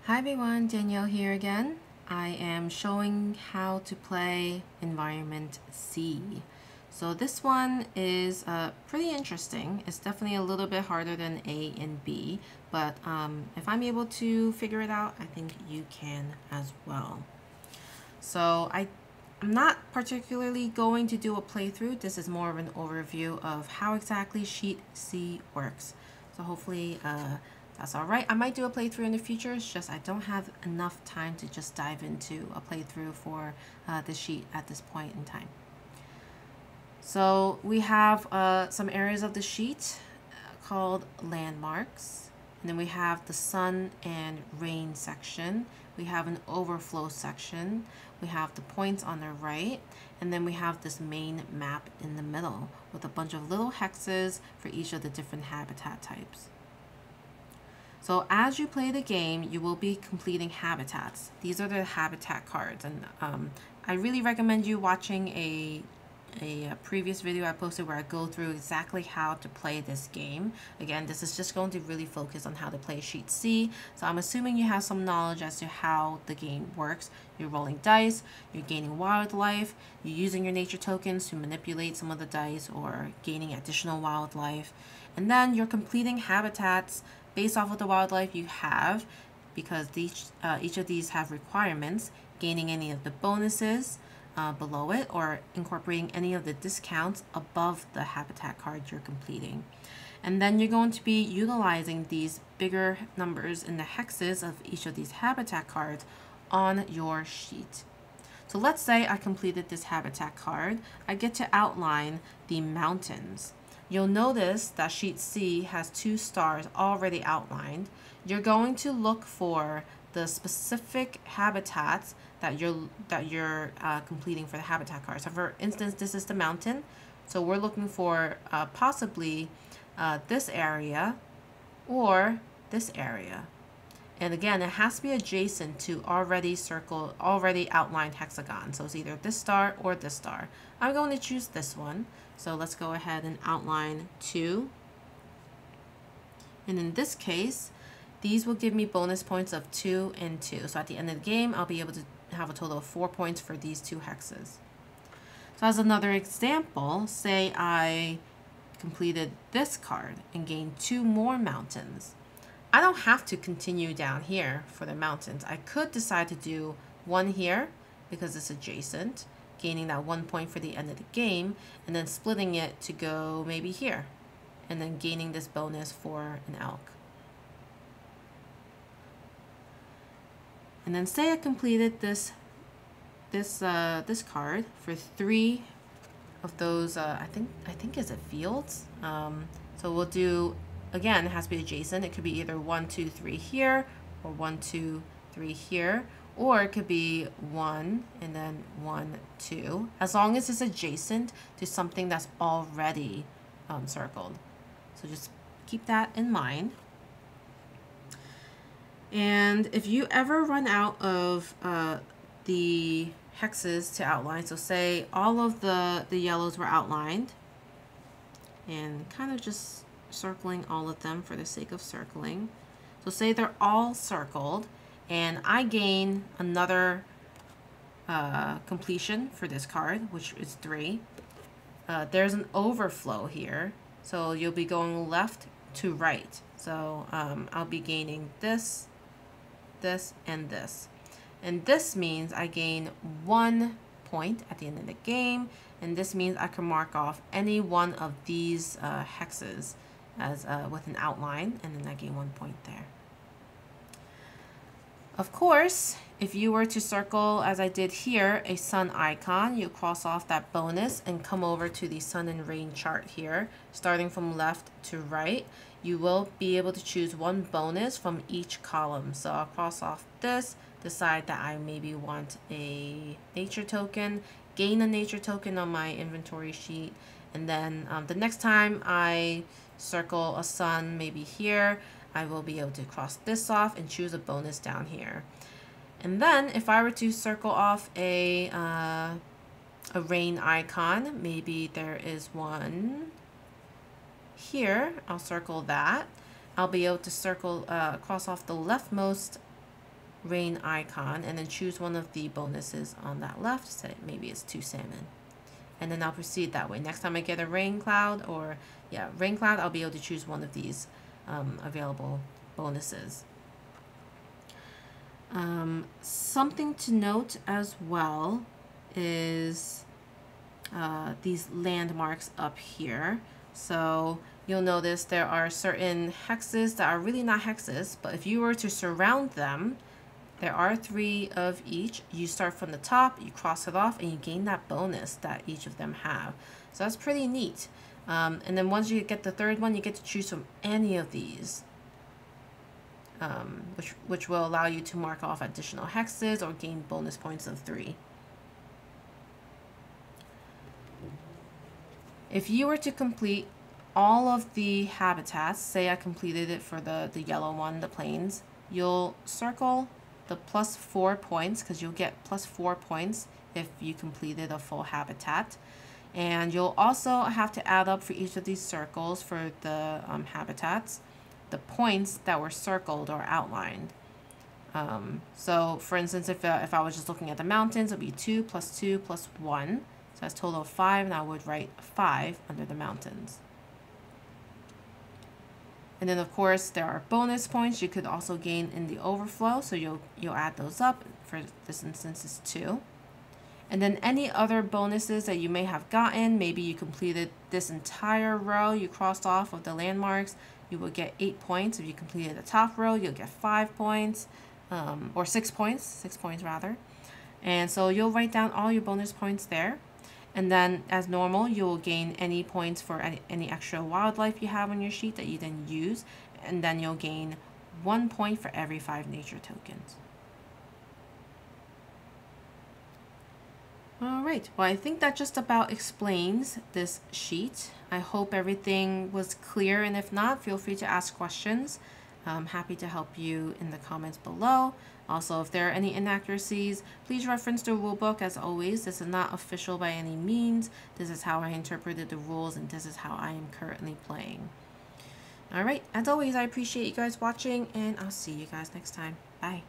Hi everyone, Danielle here again. I am showing how to play Environment C. So this one is pretty interesting. It's definitely a little bit harder than A and B, but if I'm able to figure it out, I think you can as well. So I'm not particularly going to do a playthrough. This is more of an overview of how exactly Sheet C works. So hopefully that's all right. I might do a playthrough in the future. It's just I don't have enough time to just dive into a playthrough for the sheet at this point in time. So we have some areas of the sheet called landmarks. And then we have the sun and rain section. We have an overflow section. We have the points on the right. And then we have this main map in the middle with a bunch of little hexes for each of the different habitat types. So as you play the game, you will be completing habitats. These are the habitat cards. And I really recommend you watching a previous video I posted where I go through exactly how to play this game. Again, this is just going to really focus on how to play Sheet C. So I'm assuming you have some knowledge as to how the game works. You're rolling dice, you're gaining wildlife, you're using your nature tokens to manipulate some of the dice or gaining additional wildlife. And then you're completing habitats based off of the wildlife you have, because each of these have requirements, gaining any of the bonuses below it or incorporating any of the discounts above the habitat card you're completing. And then you're going to be utilizing these bigger numbers in the hexes of each of these habitat cards on your sheet. So let's say I completed this habitat card. I get to outline the mountains. You'll notice that Sheet C has 2 stars already outlined. You're going to look for the specific habitats that you're completing for the habitat card. So for instance, this is the mountain. So we're looking for possibly this area or this area. And again, it has to be adjacent to already outlined hexagon. So it's either this star or this star. I'm going to choose this one. So let's go ahead and outline 2. And in this case, these will give me bonus points of 2 and 2. So at the end of the game, I'll be able to have a total of 4 points for these 2 hexes. So as another example, say I completed this card and gained 2 more mountains. I don't have to continue down here for the mountains. I could decide to do 1 here because it's adjacent, gaining that 1 point for the end of the game, and then splitting it to go maybe here, and then gaining this bonus for an elk. And then say I completed this card for 3 of those. I think is it fields. So we'll do, again, it has to be adjacent. It could be either 1, 2, 3 here, or 1, 2, 3 here, or it could be 1 and then 1, 2, as long as it's adjacent to something that's already circled. So just keep that in mind. And if you ever run out of the hexes to outline, so say all of the yellows were outlined, and kind of just circling all of them for the sake of circling. So say they're all circled, and I gain another completion for this card, which is 3. There's an overflow here, so you'll be going left to right. So I'll be gaining this, this, and this. And this means I gain 1 point at the end of the game, and this means I can mark off any one of these hexes as with an outline, and then I gain 1 point there. Of course, if you were to circle, as I did here, a sun icon, you cross off that bonus and come over to the sun and rain chart here, starting from left to right. You will be able to choose 1 bonus from each column. So I'll cross off this, decide that I maybe want a nature token, gain a nature token on my inventory sheet, and then the next time I circle a sun, maybe here, I will be able to cross this off and choose a bonus down here. And then if I were to circle off a rain icon, maybe there is one here, I'll circle that. I'll be able to circle, cross off the leftmost rain icon and then choose one of the bonuses on that left. Say maybe it's 2 salmon. And then I'll proceed that way. Next time I get a rain cloud or rain cloud, I'll be able to choose one of these available bonuses. Something to note as well is these landmarks up here. So you'll notice there are certain hexes that are really not hexes, but if you were to surround them, there are 3 of each. You start from the top, you cross it off, and you gain that bonus that each of them have. So that's pretty neat. And then once you get the 3rd one, you get to choose from any of these, which will allow you to mark off additional hexes or gain bonus points of 3. If you were to complete all of the habitats, say I completed it for the yellow one, the plains, you'll circle the +4 points because you'll get +4 points if you completed a full habitat. And you'll also have to add up for each of these circles for the habitats, the points that were circled or outlined. So for instance, if I was just looking at the mountains, it would be 2 + 2 + 1. So that's a total of 5, and I would write 5 under the mountains. And then of course there are bonus points you could also gain in the overflow, so you'll add those up. For this instance it's 2. And then any other bonuses that you may have gotten, maybe you completed this entire row you crossed off of the landmarks, you will get 8 points. If you completed the top row, you'll get 5 points, or 6 points, 6 points rather. And so you'll write down all your bonus points there. And then as normal, you will gain any points for any extra wildlife you have on your sheet that you then use. And then you'll gain 1 point for every 5 nature tokens. All right, well, I think that just about explains this sheet. I hope everything was clear, and if not, feel free to ask questions. I'm happy to help you in the comments below. Also, if there are any inaccuracies, please reference the rulebook. As always, this is not official by any means. This is how I interpreted the rules, and this is how I am currently playing. All right, as always, I appreciate you guys watching, and I'll see you guys next time. Bye.